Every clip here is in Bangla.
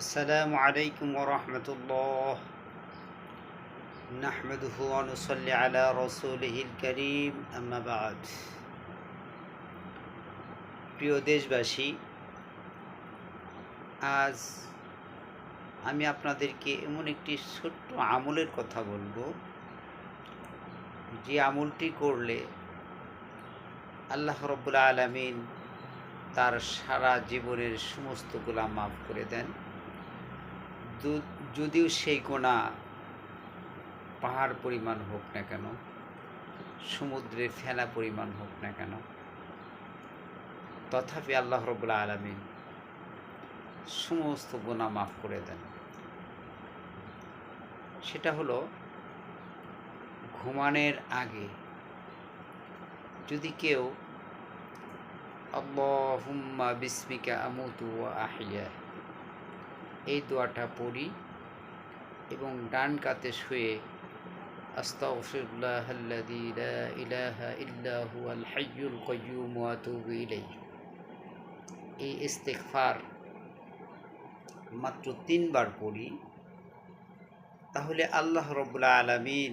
আসসালামু আলাইকুম ওয়া রাহমাতুল্লাহ নাহমাদুহু ওয়া নুসাল্লি আলা রাসূলিহিল কারীম আম্মা বা'দ। প্রিয় দেশবাসী, আজ আমি আপনাদেরকে এমন একটি ছোট্ট আমলের কথা বলবো, যে আমলটি করলে আল্লাহ রাব্বুল আলামিন তার সারা জীবনের সমস্ত গুনাহ মাফ করে দেন। যদিও সেই গুনাহ পাহাড় পরিমাণ হোক না কেন, সমুদ্রের ফেনা পরিমাণ হোক না কেন, তথাপি আল্লাহ রাব্বুল আলামিন সমস্ত গুনাহ মাফ করে দেন। সেটা হলো, ঘুমানোর আগে যদি কেউ আল্লাহুম্মা বিসমিকা আমুতু ওয়া আহইয়া এই দোয়াটা পড়ি এবং ডান কাতে শুয়ে আস্তাগফিরুল্লাহাল্লাযী লা ইলাহা ইল্লা হুয়াল হাইয়ুল কাইয়্যুম ওয়া আতুবু ইলাইহি এই ইস্তিগফার মাত্র ৩ বার পড়ি, তাহলে আল্লাহ রাব্বুল আলামিন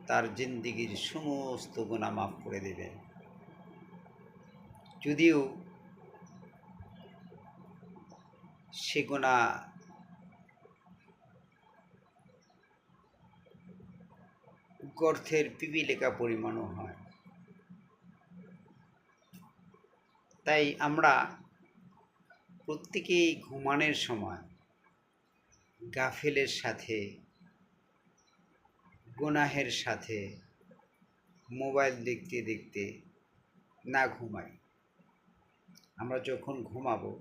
তার জিন্দেগীর সমস্ত গুনাহ মাফ করে দেবেন। যদিও সে গুনাহ গর্তের পিপিলিকা পরিমাণও হয়। তাই আমরা প্রত্যেকেই ঘুমানোর সময় গাফেলের সাথে, গুনাহের সাথে মোবাইল দেখতে দেখতে না ঘুমাই। আমরা যখন ঘুমাবো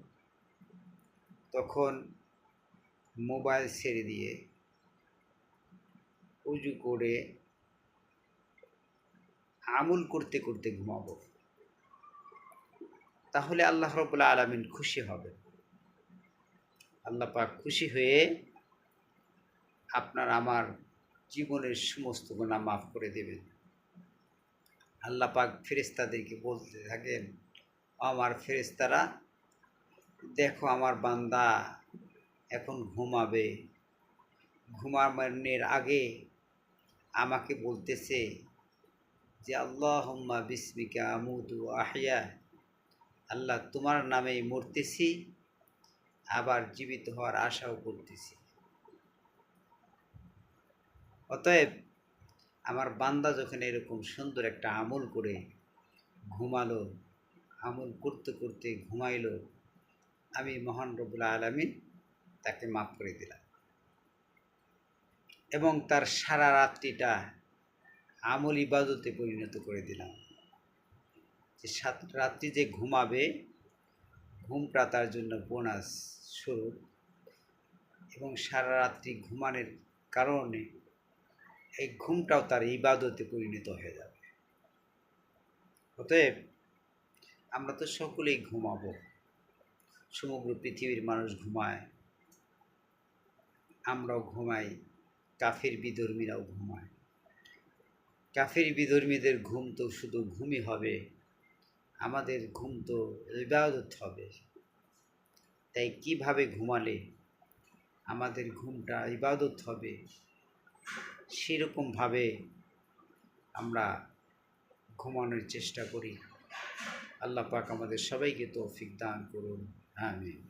তখন মোবাইল ছেড়ে দিয়ে উজু করে আমল করতে করতে ঘুমাবো, তাহলে আল্লাহ রাব্বুল আলামিন খুশি হবে। আল্লাহ পাক খুশি হয়ে আপনার আমার জীবনের সমস্ত গুনাহ মাফ করে দেবেন। আল্লাহ পাক ফেরেশতাদেরকে বলতে থাকেন, আমার ফেরেশতারা, দেখো আমার বান্দা এখন ঘুমাবে, ঘুমানোর আগে আমাকে বলতেছে যে আল্লাহুম্মা বিসমিকা আমুতু ওয়া আহইয়া, আল্লাহ তোমার নামেই মরতেছি, আবার জীবিত হওয়ার আশাও করতেছি। অতএব আমার বান্দা যখন এরকম সুন্দর একটা আমল করে ঘুমালো, আমল করতে করতে ঘুমাইলো, আমি মহান রব্বুল আলামিন তাকে মাফ করে দিলাম এবং তার সারা রাত্রিটা আমল ইবাদতে পরিণত করে দিলাম। যে রাত্রি যে ঘুমাবে, ঘুমটা তার জন্য বোনাস স্বরূপ, এবং সারা রাত্রি ঘুমানোর কারণে এই ঘুমটাও তার ইবাদতে পরিণত হয়ে যাবে। অতএব আমরা তো সকলেই ঘুমাবো, সমগ্র পৃথিবীর মানুষ ঘুমায়, আমরাও ঘুমাই, কাফির বিধর্মীরাও ঘুমায়। কাফির বিধর্মীদের ঘুম তো শুধু ঘুমই হবে, আমাদের ঘুম তো ইবাদত হবে। তাই কিভাবে ঘুমালে আমাদের ঘুমটা ইবাদত হবে, সেরকমভাবে আমরা ঘুমানোর চেষ্টা করি। আল্লাহ পাক আমাদের সবাইকে তৌফিক দান করুন, আমিন।